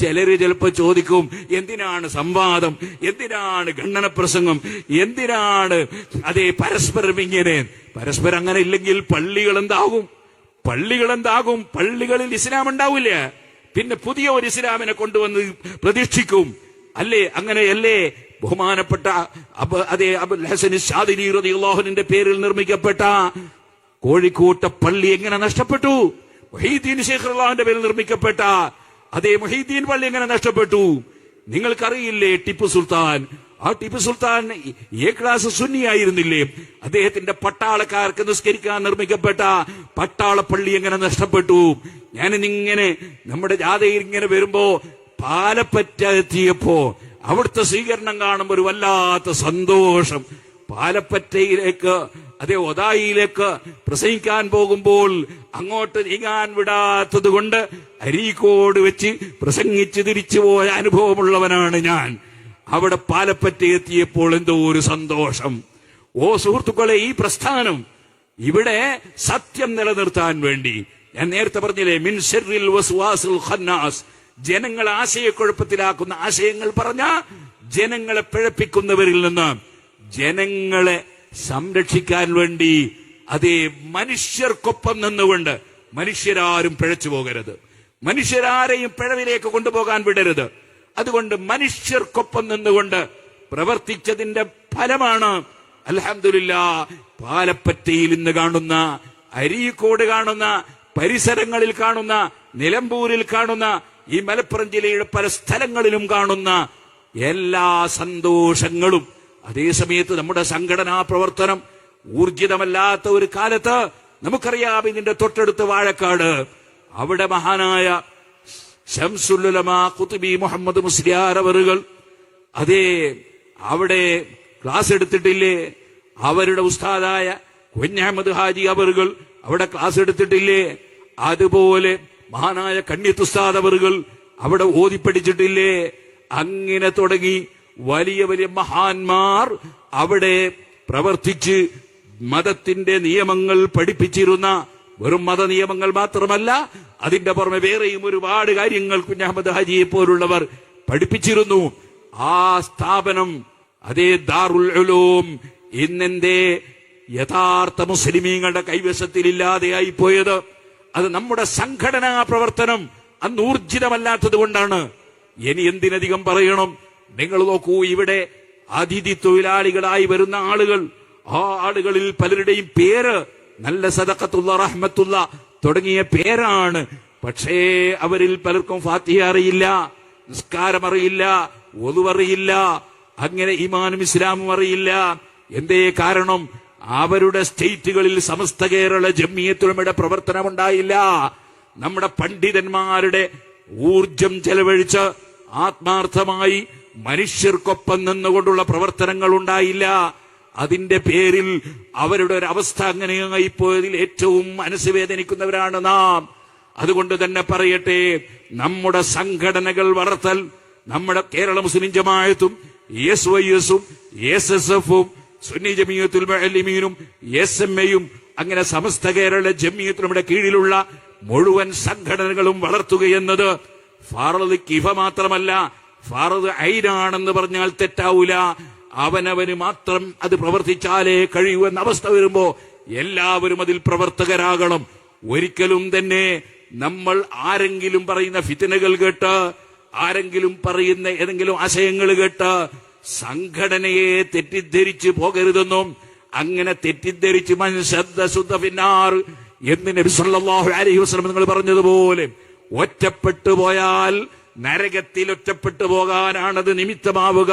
ചിലര് ചിലപ്പോ ചോദിക്കും, എന്തിനാണ് സംവാദം, എന്തിനാണ് ഖണ്ഡന പ്രസംഗം, എന്തിനാണ് അതേ പരസ്പരം ഇങ്ങനെ? പരസ്പരം അങ്ങനെ ഇല്ലെങ്കിൽ പള്ളികൾ എന്താകും? പള്ളികളിൽ ഇസ്ലാം ഉണ്ടാവില്ല. പിന്നെ പുതിയ ഒരു ഇസ്ലാമിനെ കൊണ്ടുവന്ന് പ്രതീക്ഷിക്കും അല്ലേ? അങ്ങനെയല്ലേ ബഹുമാനപ്പെട്ട അബുൽ ഹസൻ ശാദിലി റളിയല്ലാഹു അൻഹുവിന്റെ പേരിൽ നിർമ്മിക്കപ്പെട്ട കോഴിക്കോട്ടെ പള്ളി എങ്ങനെ നഷ്ടപ്പെട്ടു? മുഹീദ്ദീൻ ശൈഖ് റളിയല്ലാഹുവിന്റെ പേരിൽ നിർമ്മിക്കപ്പെട്ട അതേ മുഹീദ്ദീൻ പള്ളി എങ്ങനെ നഷ്ടപ്പെട്ടു? നിങ്ങൾക്കറിയില്ലേ? Tipu Sultan A class സുന്നിയായിരുന്നില്ലേ? അദ്ദേഹത്തിന്റെ പട്ടാളക്കാർക്ക് നിസ്കരിക്കാൻ നിർമ്മിക്കപ്പെട്ട പട്ടാളപ്പള്ളി എങ്ങനെ നഷ്ടപ്പെട്ടു? ഞാനിങ്ങനെ നമ്മുടെ ജാഥയിൽ ഇങ്ങനെ വരുമ്പോ പാലപ്പറ്റ എത്തിയപ്പോ അവിടുത്തെ സ്വീകരണം കാണുമ്പോൾ ഒരു വല്ലാത്ത സന്തോഷം. പാലപ്പറ്റയിലേക്ക് അതേ ഒതായിലേക്ക് പ്രസംഗിക്കാൻ പോകുമ്പോൾ അങ്ങോട്ട് നീങ്ങാൻ വിടാത്തത് കൊണ്ട് അരീക്കോട് വെച്ച് പ്രസംഗിച്ച് തിരിച്ചു പോയ അനുഭവമുള്ളവനാണ് ഞാൻ. അവിടെ പാലപ്പറ്റ എത്തിയപ്പോൾ എന്തോ ഒരു സന്തോഷം. ഓ സുഹൃത്തുക്കളെ, ഈ പ്രസ്ഥാനം ഇവിടെ സത്യം നിലനിർത്താൻ വേണ്ടി ഞാൻ നേരത്തെ പറഞ്ഞില്ലേ, മിൻ ശർറിൽ വസ്വാസിൽ ഖന്നാസ്, ജനങ്ങളെ ആശയക്കുഴപ്പത്തിലാക്കുന്ന ആശയങ്ങൾ പറഞ്ഞ ജനങ്ങളെ പിഴപ്പിക്കുന്നവരിൽ നിന്ന് ജനങ്ങളെ സംരക്ഷിക്കാൻ വേണ്ടി അതേ മനുഷ്യർക്കൊപ്പം നിന്നുകൊണ്ട്, മനുഷ്യരാരും പിഴച്ചു പോകരുത്, മനുഷ്യരാരെയും പിഴവിലേക്ക് കൊണ്ടുപോകാൻ വിടരുത്. അതുകൊണ്ട് മനുഷ്യർക്കൊപ്പം നിന്നുകൊണ്ട് പ്രവർത്തിച്ചതിന്റെ ഫലമാണ് അൽഹംദുലില്ലാഹ് പാലപ്പറ്റയിൽ ഇന്ന് കാണുന്ന, അരീക്കോട് കാണുന്ന, പരിസരങ്ങളിൽ കാണുന്ന, നിലമ്പൂരിൽ കാണുന്ന, ഈ മലപ്പുറം ജില്ലയുടെ പല സ്ഥലങ്ങളിലും കാണുന്ന എല്ലാ സന്തോഷങ്ങളും. അതേസമയത്ത് നമ്മുടെ സംഘടനാ പ്രവർത്തനം ഊർജിതമല്ലാത്ത ഒരു കാലത്ത് നമുക്കറിയാം, ഇതിന്റെ തൊട്ടടുത്ത് വാഴക്കാട്, അവിടെ മഹാനായ ശംസുൽ ഉലമാ ഖുത്ബി മുഹമ്മദ് മുസ്ലിയാർ അവറുകൾ അതേ അവിടെ ക്ലാസ് എടുത്തിട്ടില്ലേ? അവരുടെ ഉസ്താദായ കുഞ്ഞഹമ്മദ് ഹാജി അവറുകൾ അവിടെ ക്ലാസ് എടുത്തിട്ടില്ലേ? അതുപോലെ മഹാനായ കണ്ണിയത്ത് ഉസ്താദ് അവറുകൾ അവിടെ ഓതിപ്പഠിച്ചിട്ടില്ലേ? അങ്ങനെ തുടങ്ങി വലിയ വലിയ മഹാന്മാർ അവിടെ പ്രവർത്തിച്ച് മതത്തിന്റെ നിയമങ്ങൾ പഠിപ്പിച്ചിരുന്ന, വെറും മത നിയമങ്ങൾ മാത്രമല്ല, അതിന്റെ പുറമെ വേറെയും ഒരുപാട് കാര്യങ്ങൾ കുഞ്ഞഹമ്മദ് ഹാജിയെ പോലുള്ളവർ പഠിപ്പിച്ചിരുന്നു. ആ സ്ഥാപനം അതേ ദാറുൽ ഉലൂം ഇന്നെന്തേ യഥാർത്ഥ മുസ്ലിമീങ്ങളുടെ കൈവശത്തിലില്ലാതെയായി പോയത്? അത് നമ്മുടെ സംഘടനാ പ്രവർത്തനം അന്ന് ഊർജിതമല്ലാത്തത് കൊണ്ടാണ്. ഇനി എന്തിനധികം പറയണം? നിങ്ങൾ നോക്കൂ, ഇവിടെ അതിഥി തൊഴിലാളികളായി വരുന്ന ആളുകൾ, ആ ആളുകളിൽ പലരുടെയും പേര് നല്ല സദഖത്തുള്ള, റഹ്മത്തുള്ള തുടങ്ങിയ പേരാണ്. പക്ഷേ അവരിൽ പലർക്കും ഫാത്തിഹ അറിയില്ല, നിസ്കാരം അറിയില്ല, വുളു അറിയില്ല, അങ്ങനെ ഈമാനും ഇസ്ലാമും അറിയില്ല. എന്തേ കാരണം? അവരുടെ സ്റ്റേറ്റുകളിൽ സമസ്ത കേരള ജംഇയ്യത്തുലമയുടെ പ്രവർത്തനം ഉണ്ടായില്ല. നമ്മുടെ പണ്ഡിതന്മാരുടെ ഊർജം ചെലവഴിച്ച് ആത്മാർത്ഥമായി മനുഷ്യർക്കൊപ്പം നിന്നുകൊണ്ടുള്ള പ്രവർത്തനങ്ങൾ ഉണ്ടായില്ല. അതിന്റെ പേരിൽ അവരുടെ ഒരു അവസ്ഥ അങ്ങനെയായിപ്പോയതിൽ ഏറ്റവും മനസ്സ് വേദനിക്കുന്നവരാണ് നാം. അതുകൊണ്ട് തന്നെ പറയട്ടെ, നമ്മുടെ സംഘടനകൾ വളർത്തൽ, നമ്മുടെ കേരള മുസ്ലിം ജമാഅത്തും SYS-ഉം SSF-ഉം സുന്നി ജമിയത്തുൽ മുഅല്ലിമീനും SMA-യും അങ്ങനെ സമസ്ത കേരള ജമിയത്തുലമയുടെ കീഴിലുള്ള മുഴുവൻ സംഘടനകളും വളർത്തുകയെന്നത് ഫർള് കിഫ മാത്രമല്ല, ഫർള് ഐനാണെന്ന് പറഞ്ഞാൽ തെറ്റാവൂല. അവനവന് മാത്രം അത് പ്രവർത്തിച്ചാലേ കഴിയൂ എന്ന അവസ്ഥ വരുമ്പോ എല്ലാവരും അതിൽ പ്രവർത്തകരാകണം. ഒരിക്കലും തന്നെ നമ്മൾ ആരെങ്കിലും പറയുന്ന ഫിത്നകൾ കേട്ട്, ആരെങ്കിലും പറയുന്ന ഏതെങ്കിലും ആശയങ്ങൾ കേട്ട് സംഘടനയെ തെറ്റിദ്ധരിച്ചു പോകരുതെന്നും, അങ്ങനെ തെറ്റിദ്ധരിച്ച് മൻശദ്ദസുദ്ദഫിന്നാർ എന്ന് നബി സല്ലല്ലാഹു അലൈഹി വസല്ലം നിങ്ങൾ പറഞ്ഞതുപോലെ ഒറ്റപ്പെട്ടു പോയാൽ നരകത്തിൽ ഒറ്റപ്പെട്ടു പോകാനാണത് നിമിത്തമാവുക.